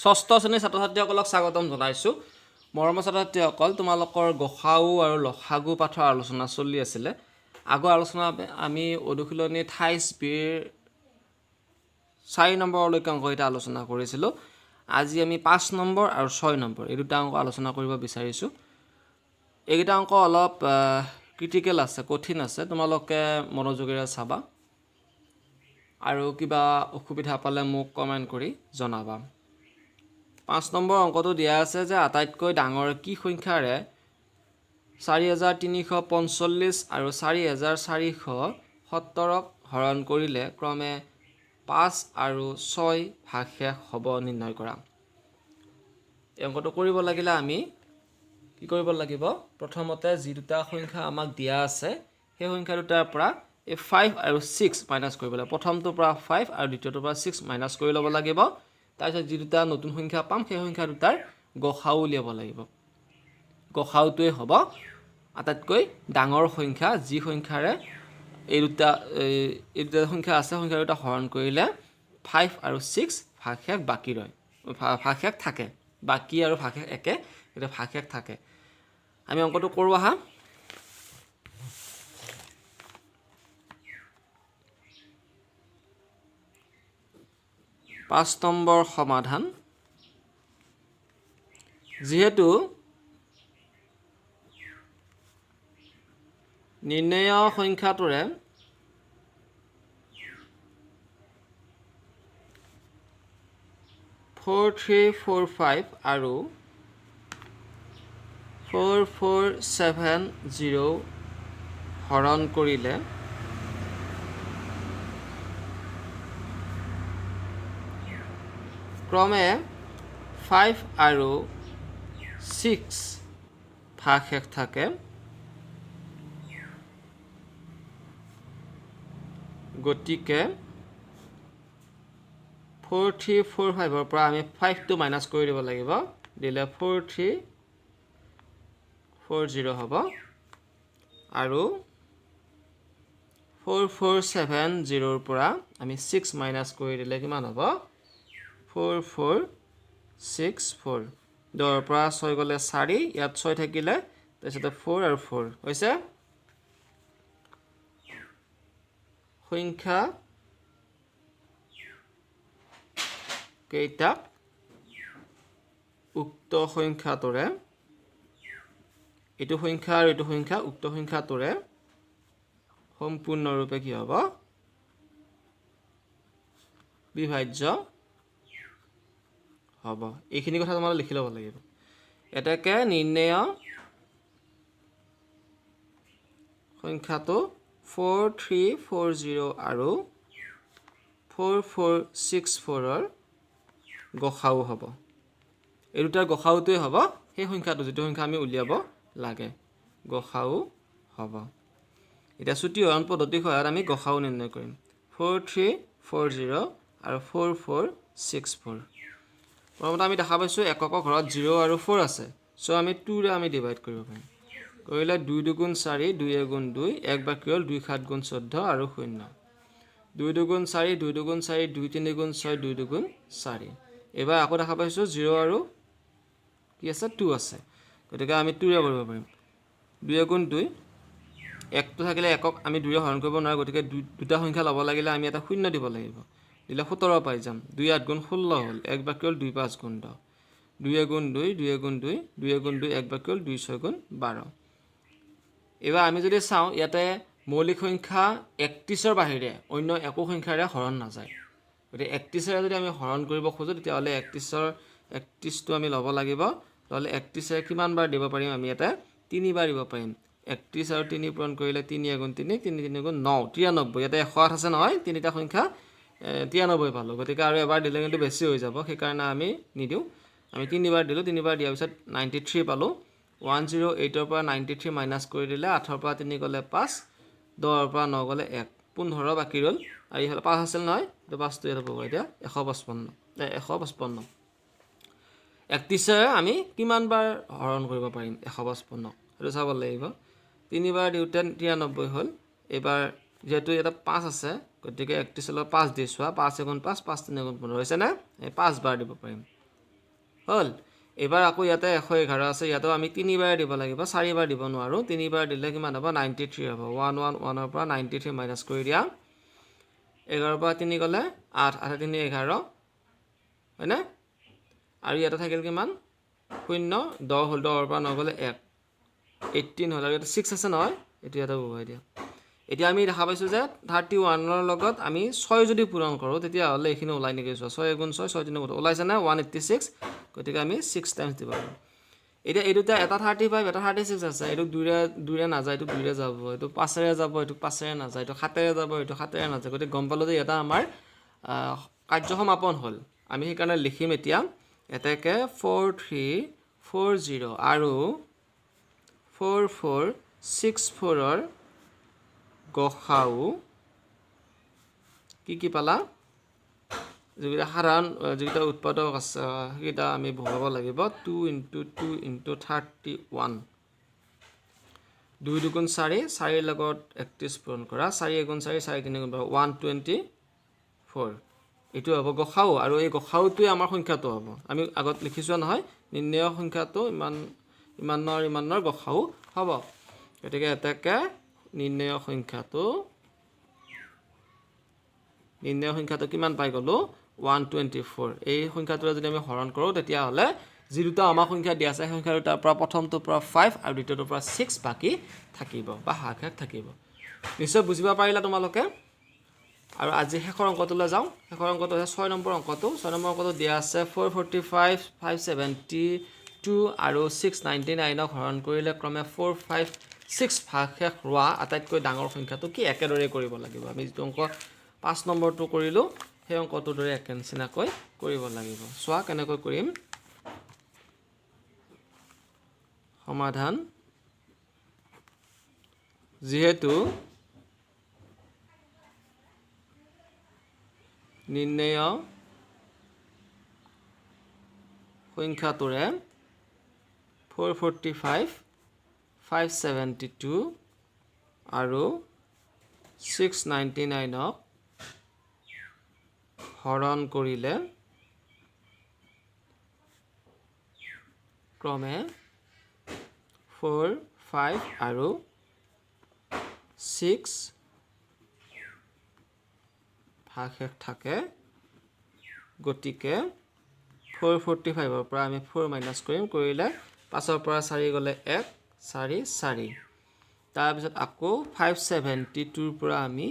ষষ্ঠ শ্ৰেণীৰ ছাত্ৰ ছাত্ৰীসকলক স্বাগতম জনাইছোঁ। মৰমৰ ছাত্ৰ ছাত্ৰীসকল, তোমালোকৰ গসাউ আৰু লসাগু পাঠৰ আলোচনা চলি আছিলে। আগৰ আলোচনা আমি অনুশীলনী 28Bৰ 4 নম্বৰলৈকে অংককেইটা আলোচনা কৰিছিলোঁ। আজি আমি 5 নম্বৰ আৰু 6 নম্বৰ এই দুটা অংক আলোচনা কৰিব বিচাৰিছোঁ। এইকেইটা অংক অলপ ক্ৰিটিকেল আছে, কঠিন আছে, তোমালোকে মনোযোগেৰে চাবা আৰু কিবা অসুবিধা পালে মোক কমেণ্ট কৰি জনাবা। 5 নম্বৰ অংকটো দিয়া আছে যে আটাইতকৈ ডাঙৰ কি সংখ্যাৰে 4345 আৰু 4470ক হৰণ কৰিলে ক্ৰমে 5 আৰু 6 ভাগশেষ হ'ব নিৰ্ণয় কৰা। এই অংকটো কৰিব লাগিলে আমি কি কৰিব লাগিব? প্ৰথমতে যি দুটা সংখ্যা আমাক দিয়া আছে সেই সংখ্যা দুটাৰ পৰা এই 5 আৰু 6 মাইনাছ কৰিব লাগিব। প্ৰথমটোৰ পৰা 5 আৰু দ্বিতীয়টোৰ পৰা 6 মাইনাছ কৰি ল'ব লাগিব। তাৰপিছত যি দুটা নতুন সংখ্যা পাম সেই সংখ্যা দুটাৰ গসাউ উলিয়াব লাগিব। গসাউটোৱে হ'ব আটাইতকৈ ডাঙৰ সংখ্যা, যি সংখ্যাৰে এই দুটা সংখ্যা আছে, সংখ্যা দুটা হৰণ কৰিলে 5 আৰু 6 ভাগশেষ বাকী ৰয়, ভাগশেষ থাকে। বাকী আৰু ভাগশেষ একে, এতিয়া ভাগশেষ থাকে। আমি অংকটো কৰোঁ আহা। পাঁচ নম্বৰ সমাধান। যিহেতু নিৰ্ণয় সংখ্যাটোৰে ফ'ৰ 345 আৰু 4470 হৰণ কৰিলে ক্ৰমে 5 আৰু 6 ভাগশেষ থাকে। গতিকে 4345ৰ পৰা আমি 5টো মাইনাছ কৰি দিব লাগিব, দিলে 4340 হ'ব আৰু 4470ৰ পৰা আমি 6 মাইনাছ কৰি দিলে কিমান হ'ব? 4464। 10ৰ পৰা 6 গ'লে 4, ইয়াত 6 থাকিলে, তাৰপিছতে 4 আৰু 4 হৈছে সংখ্যা কেইটাক উক্ত সংখ্যাটোৰে, এইটো সংখ্যা আৰু এইটো সংখ্যা উক্ত সংখ্যাটোৰে সম্পূৰ্ণৰূপে কি হ'ব? বিভাজ্য হ'ব। এইখিনি কথা তোমালোকে লিখি ল'ব লাগিব। এতেকে নিৰ্ণয় সংখ্যাটো 4340 আৰু 4464ৰ গসাউ হ'ব। এই দুটাৰ গসাউটোৱে হ'ব সেই সংখ্যাটো, যিটো সংখ্যা আমি উলিয়াব লাগে, গসাউ হ'ব। এতিয়া চুটি হৰণ পদ্ধতিৰ সহায়ত আমি গসাউ নিৰ্ণয় কৰিম। 4340 আৰু 4464। প্ৰথমতে আমি দেখা পাইছোঁ এককৰ ঘৰত 0 আৰু 4 আছে। চ' আমি 2ৰে আমি ডিভাইড কৰিব পাৰিম। কৰিলে 2 দুগুণ 4, 2 এগুণ 2, 1 বাকী হ'ল 2 7 গুণ 14 আৰু 0। 2 দুগুণ 4, 2 দুগুণ 4, 2 3 গুণ 6, 2 দুগুণ 4। এইবাৰ আকৌ দেখা পাইছোঁ 0 আৰু কি আছে? 2 আছে। গতিকে আমি 2ৰে কৰিব পাৰিম। 2 এগুণ 2, 1টো থাকিলে একক আমি 2ৰে হৰণ কৰিব নোৱাৰোঁ, গতিকে দুটা সংখ্যা ল'ব লাগিলে আমি এটা শূন্য দিব লাগিব, দিলে 17 পাই যাম। 2 8 গুণ 16 হ'ল, 1 বাকী হ'ল 2 5 গুণ 10। 2 এগুণ 2, 2 এগুণ 2, 2 এগুণ 2, 1 বাকী হ'ল 2 6 গুণ 12। এইবাৰ আমি যদি চাওঁ, ইয়াতে মৌলিক সংখ্যা 31ৰ বাহিৰে অন্য একো সংখ্যাৰে হৰণ নাযায়। গতিকে 31ৰে যদি আমি হৰণ কৰিব খোজোঁ, তেতিয়াহ'লে 31টো আমি ল'ব লাগিব। নহ'লে 31ৰে কিমান বাৰ দিব পাৰিম? আমি ইয়াতে 3 বাৰ দিব পাৰিম। 31 আৰু 3 পূৰণ কৰিলে 3 এগুণ 3, 3 3 গুণ 9, 93। ইয়াতে 108 আছে নহয়, তিনিটা সংখ্যা 93 পালোঁ। গতিকে আৰু এবাৰ দিলে কিন্তু বেছি হৈ যাব, সেইকাৰণে আমি নিদিওঁ। আমি 3 বাৰ দিলোঁ, 3 বাৰ দিয়াৰ পিছত 93 পালোঁ। 108ৰ পৰা 93 মাইনাছ কৰি দিলে 8ৰ পৰা 3 গ'লে 5, 10ৰ পৰা 9 গ'লে 1, 15 বাকী ৰ'ল। আৰু এইফালে 5 আছিল নহয়, তো 5টো ইয়াত হ'ব এতিয়া 155। 31ৰে আমি কিমান বাৰ হৰণ কৰিব পাৰিম 155? সেইটো চাব লাগিব। 3 বাৰ দিওঁতে 93 হ'ল। এইবাৰ যিহেতু ইয়াতে 5 আছে, গতিকে 31ৰ লগত 5 দি চোৱা, 5 এগুণ 5, 5 3 গুণ 15 হৈছেনে? 5 বাৰ দিব পাৰিম। হ'ল এবাৰ আকৌ ইয়াতে 111 আছে ইয়াতেও আমি 3 বাৰ দিব লাগিব 4 বাৰ দিব নোৱাৰো 3 বাৰ দিলে কিমান হ'ব 93 হ'ব 111 ৰ পৰা 93 মাইনাস কৰি দিয়া 11 ৰ পৰা 3 গলে 8 8 3 11 হয়নে আৰু ইয়াতে থাকিল কিমান 0 10 হ'ল 10 ৰ পৰা 9 গলে 1 18 হ'ল আৰু ইয়াতে 6 আছে নহয় এটো ইয়াতে বহুৱাই দিয়া এতিয়া আমি দেখা পাইছো যে 31 ৰ লগত আমি 6 যদি পূৰণ কৰো তেতিয়া হলে এখিনি ওলাই নেকি 6 গুণ 6 6 3 ওলাইছে না 186 গতিকে আমি 6 টাইমছ দিব পাৰো এতিয়া এটোটা এটা 35 এটা 36 আছে এটো দুইৰে না যায় এটো দুইৰে যাব এটো 5 ৰে যাব এটো 5 ৰে না যায় এটো 7 ৰে যাব এটো 7 ৰে না যায় গতিকে গম পালো যে এটা আমাৰ কাৰ্য সমাপন হ'ল আমি সেই কাৰণে লিখিম এতিয়া এটাকে 4340 আৰু 4464 ৰ গখাও কি পালা যেটা সাধাৰণ যেটা উৎপাদক আছে সেটা আমি বহুৱাব লাগিব 2 * 2 * 31 2 * 2 = 4 4 ৰ লগত 31 পূৰণ কৰা 4 * 4 4 * 3 = 124 এটো হ'ব গখাও আৰু এই গখাওটোই আমাৰ সংখ্যাটো হ'ব আমি আগত লিখিছো নহয় নিৰ্ণয় সংখ্যাটো ইমানৰ গখাও হ'ব গতিকে এটাকে নিৰ্ণয় সংখ্যাটো কিমান পাই গলো 124 এই সংখ্যাটো যদি আমি হৰণ কৰো তেতিয়া হলে যি দুটা আমাৰ সংখ্যা দিয়া আছে সংখ্যা দুটাৰ পৰা প্ৰথমটো পৰা 5 আৰু দ্বিতীয়টোৰ পৰা 6 বাকি থাকিব বা ভাগ থাকিব নিশ্চয় বুজিবা পাৰিলা তোমালোকে আৰু আজি শেষৰ অংকটোলৈ যাও শেষৰ অংকটো হৈছে 6 নম্বৰ অংকটো 6 নম্বৰ অংকটো দিয়া আছে 445 572 আৰু 699 ক হৰণ কৰিলে ক্ৰমে 456 ভাগ শেষ হোৱা আটাইতকৈ ডাঙৰ সংখ্যাটো কি একেদৰে কৰিব লাগিব আমি যেটো অংক 5 নম্বৰটো কৰিলো সেই অংকটোৰ দৰে একেনচিনাকৈ কৰিব লাগিব সোৱা কেনেকৈ কৰিম সমাধান যেহেতু নিৰ্ণয় সংখ্যাটোৰে 445 572 আৰু 699 ক হৰণ কৰিলে ক্ৰমে 4 5 আৰু 6 ভাগ শেষ থাকে গতিকে 445 ৰ পৰা আমি 4 মাইনাস কৰিলে 5 ৰ পৰা 4 গলে 1 4 4 তাৰ পিছত আকৌ 572 ৰ পৰা আমি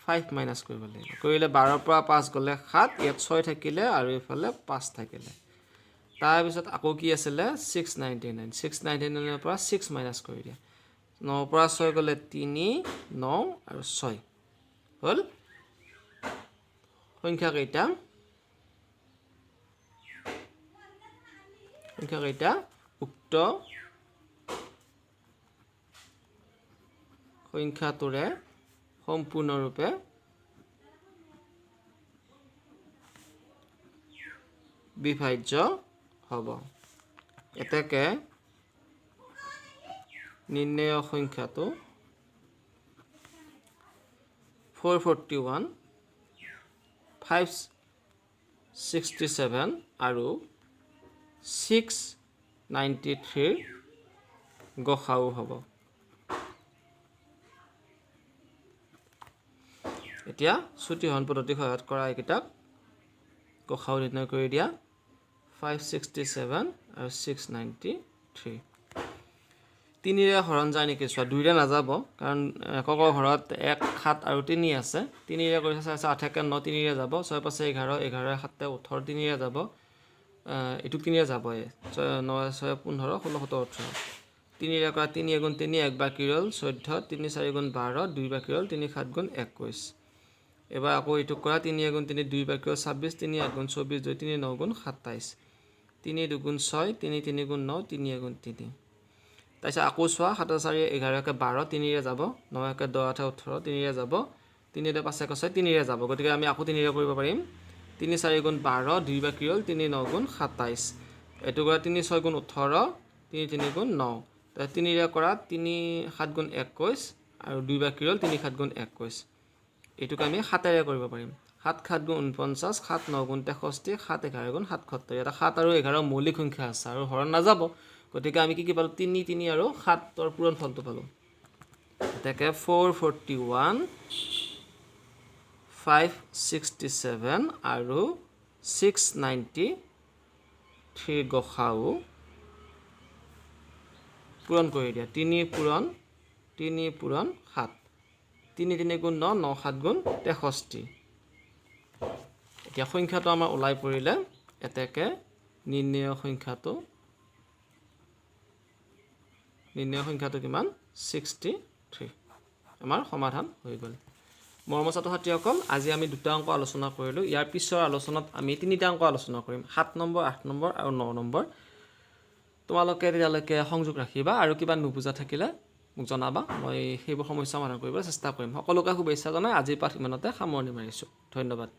5 মাইনাস কৰিব লাগিব কৰিলে 12 ৰ পৰা 5 গলে 7 ইয়াত 6 থাকিলে আৰু ইফালে 5 থাকিলে তাৰ পিছত আকৌ কি আছিল 699 ৰ পৰা 6 মাইনাস কৰি দিয়া 9 ৰ পৰা 6 গলে 3 9 আৰু 6 হল সংখ্যা কেইটা উক্ত সংখ্যাটোৰে সম্পূৰ্ণৰূপে বিভাজ্য হ'ব এটাকে নিৰ্ণয় সংখ্যাটো 441 567 আৰু 693 গখাও হ'ব এতিয়া ছুটিহৰণ পদ্ধতি সহায়ত কৰা এইকিটাক গখাও নিৰ্ণয় কৰি দিয়া 567 আৰু 693 তিনিৰে হৰণ যায় নেকি চোৱা দুইৰে নাযাব কাৰণ এককৰ ঘৰত 1 7 আৰু 3 আছে তিনিৰে কৰিছে 8 1 9 তিনিৰে যাব 6 5 11 11 7 18 তিনিৰে যাব এটু তিনিৰে যাব 9 6 15 16 17 18 তিনিৰে কৰা 3 গুণ 3 1 বাকি ৰল 14 3 4 গুণ 12 2 বাকি ৰল 3 7 গুণ 21 এবাৰ আকৌ এটু কৰা 3 গুণ 3 2 বাকি ৰল 26 3 8 গুণ 24 2 3 9 গুণ 27 3 2 গুণ 6 3 3 গুণ 9 3 গুণ 3 তাইছা আকৌ সোৱা 7 4 11 কে 12 3ৰে যাব 9 কে 10 18 3ৰে যাব 3 ৰে 5 কে 6 3ৰে যাব গতিকে আমি আকৌ 3ৰে কৰিব পাৰিম 3 4 গুণ 12 2 বাকি ৰল 3 9 গুণ 27 এটু কৰা 3 6 গুণ 18 3 3 গুণ 9 তা 3ৰে কৰা 3 7 গুণ 21 আৰু 2 বাকি ৰল 3 7 গুণ 21 এটুক আমি 7ৰে কৰিব পাৰিম 7 7 গুণ 49, 7 9 গুণ 63, 7 11 গুণ 77। এটা 7 আৰু 11 মৌলিক সংখ্যা আছে আৰু হৰণ নাযাব, গতিকে আমি কি পালোঁ 3 3 আৰু 7ৰ পূৰণ ফলটো পালোঁ। এতেকে 441, 567 আৰু 693 গসাউ পূৰণ কৰি দিয়া। 3 পূৰণ 7, 3 3 গুণ 9, 9 7 গুণ 63। এতিয়া সংখ্যাটো আমাৰ ওলাই পৰিলে এতেকে নিৰ্ণয় সংখ্যাটো কিমান 63। আমাৰ সমাধান হৈ গ'ল। মৰমৰ ছাত্ৰ ছাত্ৰীসকল, আজি আমি 2টা অংক আলোচনা কৰিলোঁ। ইয়াৰ পিছৰ আলোচনাত আমি 3টা অংক আলোচনা কৰিম, 7 নম্বৰ, 8 নম্বৰ আৰু 9 নম্বৰ। তোমালোকে তেতিয়ালৈকে সংযোগ ৰাখিবা আৰু কিবা নুবুজা থাকিলে মোক জনাবা, মই সেইবোৰ সমস্যা সমাধান কৰিবলৈ চেষ্টা কৰিম। সকলোকে শুভেচ্ছা জনাই আজিৰ পাঠ ইমানতে সামৰণি মাৰিছোঁ। ধন্যবাদ।